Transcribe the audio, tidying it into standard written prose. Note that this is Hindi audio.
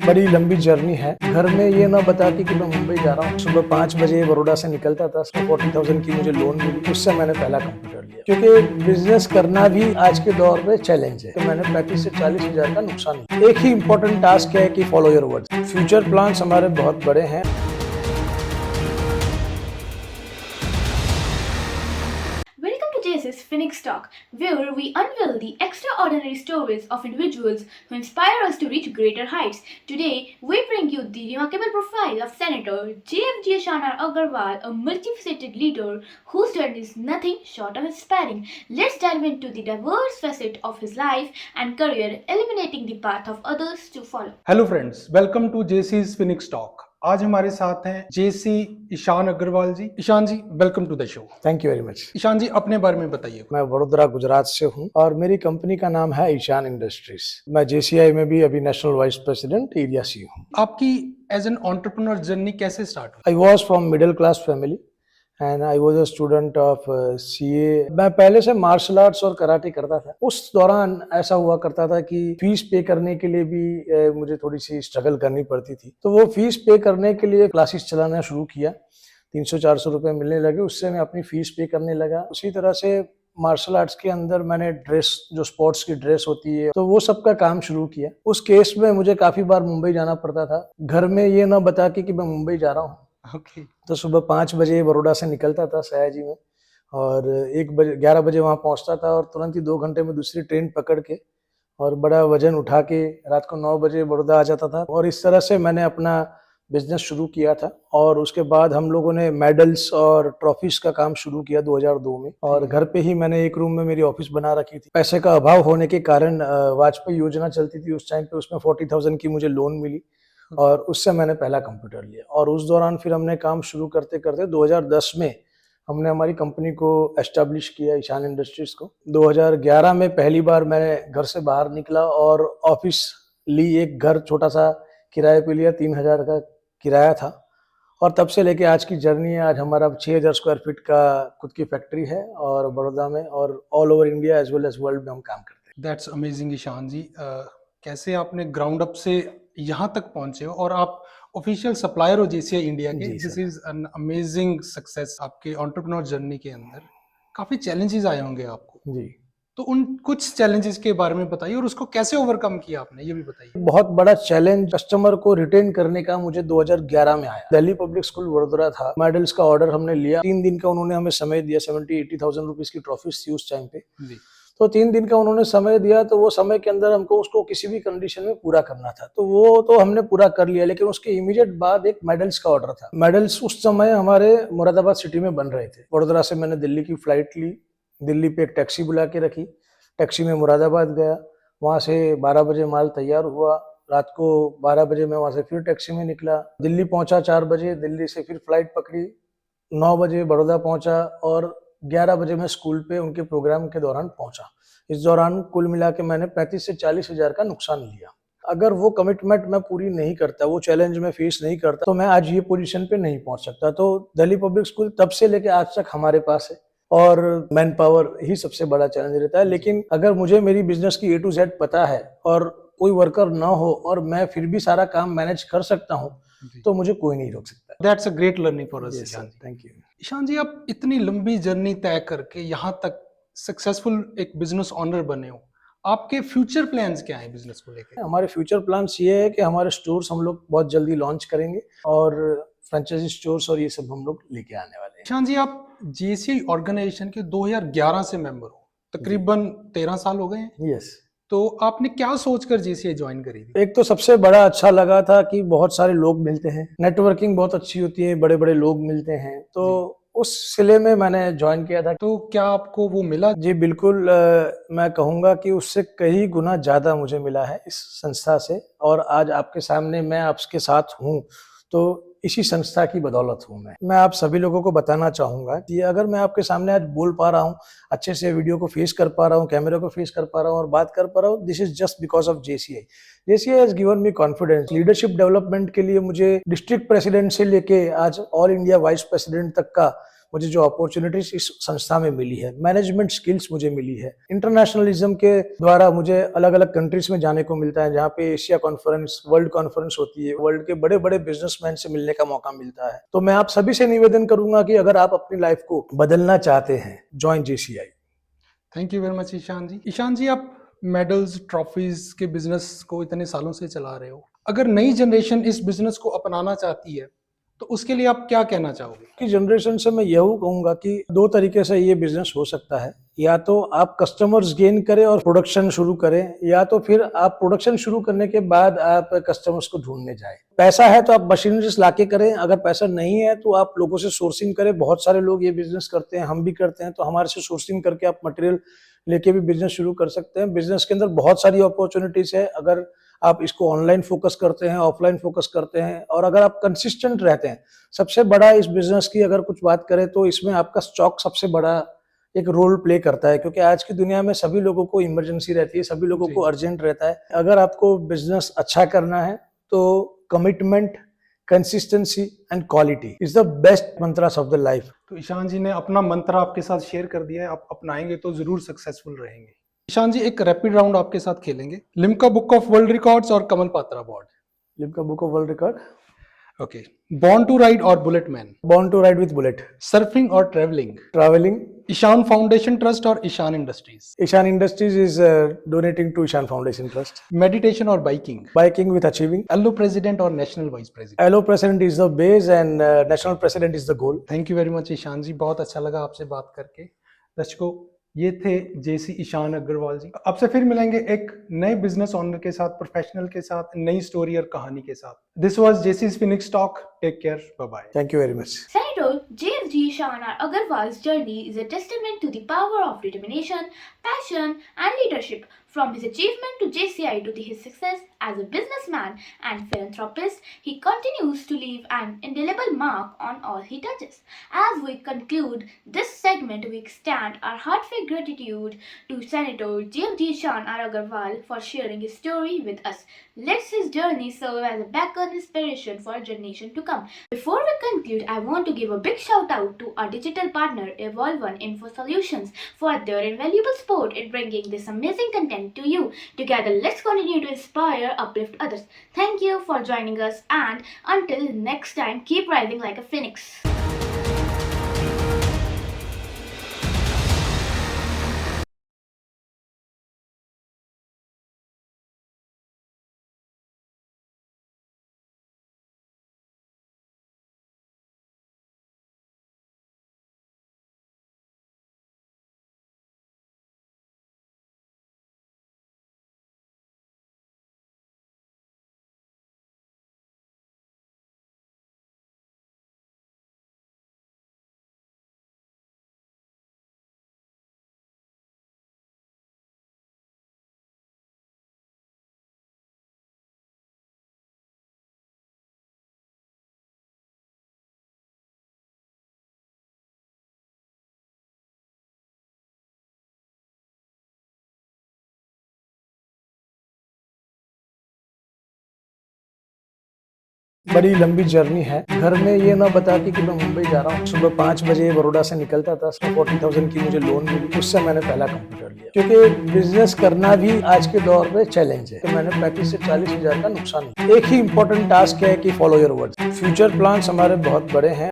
बड़ी लंबी जर्नी है। घर में ये ना बता के कि मैं मुंबई जा रहा हूँ। सुबह 5 बजे बड़ौदा से निकलता था। 40,000 की मुझे लोन मिली, उससे मैंने पहला कंप्यूटर लिया, क्योंकि बिजनेस करना भी आज के दौर में चैलेंज है। तो मैंने 35 से 40 हजार का नुकसान लिया। एक ही इंपॉर्टेंट टास्क है कि follow your words. Future plans हमारे बहुत बड़े हैं। Welcome to JS's Phoenix Talk, where we unveil the extraordinary stories of individuals who inspire us to reach greater heights. Today, we bring you the remarkable profile of Senator JFG Shanar Agarwal, a multifaceted leader whose journey is nothing short of inspiring. Let's dive into the diverse facet of his life and career, illuminating the path of others to follow. Hello friends, welcome to जेसी's फिनिक्स टॉक। आज हमारे साथ हैं JC Ishaan Agarwal ji. Ishaan ji, welcome to the show. Thank you very much. Ishan ji, अपने बारे में बताइए। मैं वडोदरा गुजरात से हूँ और मेरी कंपनी का नाम है ईशान इंडस्ट्रीज। मैं जेसीआई में भी अभी नेशनल वाइस प्रेसिडेंट एरिया सी हूँ। आपकी एज एन एंटरप्रेन्योर जर्नी कैसे स्टार्ट हुई? I was from middle class family and I was a student of CA. मैं पहले से मार्शल आर्ट्स और कराटे करता था। उस दौरान ऐसा हुआ करता था कि फीस पे करने के लिए भी मुझे थोड़ी सी स्ट्रगल करनी पड़ती थी। तो वो फीस पे करने के लिए क्लासेस चलाना शुरू किया। 300-400 रुपए मिलने लगे, उससे मैं अपनी फीस पे करने लगा। उसी तरह से मार्शल आर्ट्स के अंदर मैंने ड्रेस, जो स्पोर्ट्स की ड्रेस होती है, तो वो सब का काम शुरू किया। उस केस में मुझे काफी बार मुंबई जाना पड़ता था। घर में ये ना बता के कि मैं मुंबई जा रहा हूँ। ओके। तो सुबह 5 बजे बड़ौदा से निकलता था सयाजी में और 11 बजे वहाँ पहुँचता था और तुरंत ही 2 घंटे में दूसरी ट्रेन पकड़ के और बड़ा वजन उठा के रात को 9 बजे बड़ौदा आ जाता था। और इस तरह से मैंने अपना बिजनेस शुरू किया था। और उसके बाद हम लोगों ने मेडल्स और ट्रॉफीज का काम शुरू किया 2002 में। और घर पे ही मैंने एक रूम में मेरी ऑफिस बना रखी थी। पैसे का अभाव होने के कारण वाजपेयी योजना चलती थी उस टाइम पे, उसमें 40,000 की मुझे लोन मिली और उससे मैंने पहला कंप्यूटर लिया। और उस दौरान फिर हमने काम शुरू करते करते 2010 में हमने हमारी कंपनी को एस्टैब्लिश किया, ईशान इंडस्ट्रीज को। 2011 में पहली बार मैंने घर से बाहर निकला और ऑफिस ली। एक घर छोटा सा किराए पे लिया, 3,000 का किराया था। और तब से लेके आज की जर्नी है। आज हमारा 6,000 स्क्वायर फीट का खुद की फैक्ट्री है और बड़ौदा में और all over India as well as world में हम काम करते हैं। That's amazing Ishan ji. कैसे आपने ग्राउंड अप से यहाँ तक पहुंचे हो और आप ऑफिशियल सप्लायर हो जेसीआई इंडिया के। This is an amazing success आपके एंटरप्रेन्योर जर्नी के अंदर। काफी चैलेंजेस आए होंगे आपको जी। तो उन कुछ चैलेंजेस के बारे में बताइए और उसको कैसे ओवरकम किया आपने, ये भी बताइए। बहुत बड़ा चैलेंज कस्टमर को रिटेन करने का मुझे 2011 में आया। दिल्ली पब्लिक स्कूल वडोदरा था। मेडल्स का ऑर्डर हमने लिया। 3 दिन का उन्होंने हमें समय दिया। 70-80,000 रुपीज की ट्रॉफीज थी उस टाइम पे। जी। तो 3 दिन का उन्होंने समय दिया। तो वो समय के अंदर हमको उसको किसी भी कंडीशन में पूरा करना था। तो वो तो हमने पूरा कर लिया, लेकिन उसके इमीडिएट बाद एक मेडल्स का ऑर्डर था। मेडल्स उस समय हमारे मुरादाबाद सिटी में बन रहे थे। वडोदरा से मैंने दिल्ली की फ्लाइट ली। दिल्ली पे एक टैक्सी बुला के रखी। टैक्सी में मुरादाबाद गया। वहाँ से 12 बजे माल तैयार हुआ। रात को 12 बजे मैं वहाँ से फिर टैक्सी में निकला। दिल्ली पहुंचा 4 बजे। दिल्ली से फिर फ्लाइट पकड़ी। 9 बजे बड़ौदा पहुंचा और 11 बजे मैं स्कूल पे उनके प्रोग्राम के दौरान पहुंचा। इस दौरान कुल मिला के मैंने 35 से 40 हजार का नुकसान लिया। अगर वो कमिटमेंट मैं पूरी नहीं करता, वो चैलेंज में फेस नहीं करता, तो मैं आज ये पोजीशन पे नहीं पहुंच सकता। तो दिल्ली पब्लिक स्कूल तब से लेके आज तक हमारे पास है और मैन पावर ही सबसे बड़ा चैलेंज रहता है। लेकिन अगर मुझे मेरी बिजनेस की A to Z पता है और कोई वर्कर ना हो और मैं फिर भी सारा काम मैनेज कर सकता हूँ, तो मुझे कोई नहीं रोक सकता। That's a great learning for us Ishaan ji. Thank you. Ishaan ji, आप इतनी लंबी जर्नी तय करके यहाँ तक सक्सेसफुल एक बिजनेस ओनर बने हो, आपके फ्यूचर प्लान्स क्या हैं बिजनेस को लेकर? हमारे फ्यूचर प्लान्स ये है कि हमारे स्टोर्स हम लोग बहुत जल्दी लॉन्च करेंगे और फ्रेंचाइजी स्टोर्स और ये सब हम लोग लेके आने वाले हैं। ईशान जी, आप जेसीआई ऑर्गेनाइजेशन के 2011 से मेंबर हो, तकरीबन 13 साल हो गए हैं। यस। तो आपने क्या सोचकर जेसीआई ज्वाइन करी थी? एक तो सबसे बड़ा अच्छा लगा था कि बहुत सारे लोग मिलते हैं, नेटवर्किंग बहुत अच्छी होती है, बड़े बड़े लोग मिलते हैं। तो उस सिले में मैंने ज्वाइन किया था। तो क्या आपको वो मिला? जी बिल्कुल। मैं कहूँगा कि उससे कई गुना ज़्यादा मुझे मिला है इस संस्था से। और आज आपके सामने मैं आपके साथ हूँ तो इसी संस्था की बदौलत हूँ। मैं आप सभी लोगों को बताना चाहूँगा कि अगर मैं आपके सामने आज बोल पा रहा हूँ, अच्छे से वीडियो को फेस कर पा रहा हूँ, कैमरे को फेस कर पा रहा हूँ और बात कर पा रहा हूँ, this is just because of JCI. JCI has given me confidence. Leadership development के लिए मुझे डिस्ट्रिक्ट प्रेसिडेंट से लेके आज ऑल इंडिया वाइस प्रेसिडेंट तक का मुझे जो अपॉर्चुनिटीज इस संस्था में मिली है, मैनेजमेंट स्किल्स मुझे मिली है, इंटरनेशनलिज्म के द्वारा मुझे अलग अलग कंट्रीज में जाने को मिलता है, जहाँ पे एशिया कॉन्फ्रेंस, वर्ल्ड कॉन्फ्रेंस होती है, वर्ल्ड के बड़े बड़े बिजनेसमैन से मिलने का मौका मिलता है। तो मैं आप सभी से निवेदन करूंगा कि अगर आप अपनी लाइफ को बदलना चाहते हैं, join JCI। Thank you very much Ishan ji. Ishaan ji, आप मेडल्स, ट्रॉफीज के बिजनेस को इतने सालों से चला रहे हो, अगर नई जनरेशन इस बिजनेस को अपनाना चाहती है तो उसके लिए आप क्या कहना चाहोगे? की जनरेशन से मैं यही कहूंगा कि दो तरीके से ये बिजनेस हो सकता है, या तो आप कस्टमर्स गेन करें और प्रोडक्शन शुरू करें, या तो फिर आप प्रोडक्शन शुरू करने के बाद आप कस्टमर्स को ढूंढने जाएं। पैसा है तो आप मशीनरीज लाके करें, अगर पैसा नहीं है तो आप लोगों से सोर्सिंग करें। बहुत सारे लोग ये बिजनेस करते हैं, हम भी करते हैं, तो हमारे से सोर्सिंग करके आप मटेरियल लेके भी बिजनेस शुरू कर सकते हैं। बिजनेस के अंदर बहुत सारी अपॉर्चुनिटीज है, अगर आप इसको ऑनलाइन फोकस करते हैं, ऑफलाइन फोकस करते हैं, और अगर आप कंसिस्टेंट रहते हैं। सबसे बड़ा इस बिजनेस की अगर कुछ बात करें तो इसमें आपका स्टॉक सबसे बड़ा एक रोल प्ले करता है, क्योंकि आज की दुनिया में सभी लोगों को इमरजेंसी रहती है, सभी लोगों को अर्जेंट रहता है। अगर आपको बिजनेस अच्छा करना है तो commitment, consistency and quality is the best mantras of the life. तो ईशान जी ने अपना मंत्र आपके साथ शेयर कर दिया है, आप अपनाएंगे तो जरूर सक्सेसफुल रहेंगे। ईशान जी, एक रैपिड राउंड आपके साथ खेलेंगे। Limca book of world records और Kamal Patra award. Limca book of world record. Okay. Born to ride और bullet man. Born to ride with bullet. Surfing और travelling. Travelling. Ishan foundation trust और Ishan industries. Ishan industries is donating to Ishan foundation trust. Meditation और बाइकिंग। Biking with achieving. एलो प्रेसिडेंट और नेशनल वाइस प्रेसिडेंट। एलो president is the base and national president is the goal. Thank you very much Ishan ji, बहुत अच्छा लगा आपसे बात करके। दर्शकों, ये थे JC ईशान अग्रवाल जी। आपसे फिर मिलेंगे एक नए बिजनेस ओनर के साथ, प्रोफेशनल के साथ, नई स्टोरी और कहानी के साथ। This was JC's Phoenix Talk. Take care. Bye bye. Thank you very much. Senator JSG Shanar Agarwal's journey is a testament to the power of determination, passion, and leadership. From his achievement to JCI to his success as a businessman and philanthropist, he continues to leave an indelible mark on all he touches. As we conclude this segment, we extend our heartfelt gratitude to Senator JSG Shanar Agarwal for sharing his story with us. Let his journey serve as a beacon inspiration for a generation to come. Before we conclude, I want to give a big shout out to our digital partner Evolve1 Info Solutions for their invaluable support in bringing this amazing content to you. Together, let's continue to inspire, uplift others. Thank you for joining us, and until next time, keep rising like a phoenix. बड़ी लंबी जर्नी है। घर में ये ना बता कि मैं मुंबई जा रहा हूँ। सुबह 5 बजे बड़ौदा से निकलता था, 40,000 की मुझे लोन मिली, उससे मैंने पहला कंप्यूटर लिया, क्योंकि बिजनेस करना भी आज के दौर में चैलेंज है। तो मैंने 35 से 40 हजार का नुकसान। एक ही इंपॉर्टेंट टास्क है कि follow your words. Future plans हमारे बहुत बड़े हैं।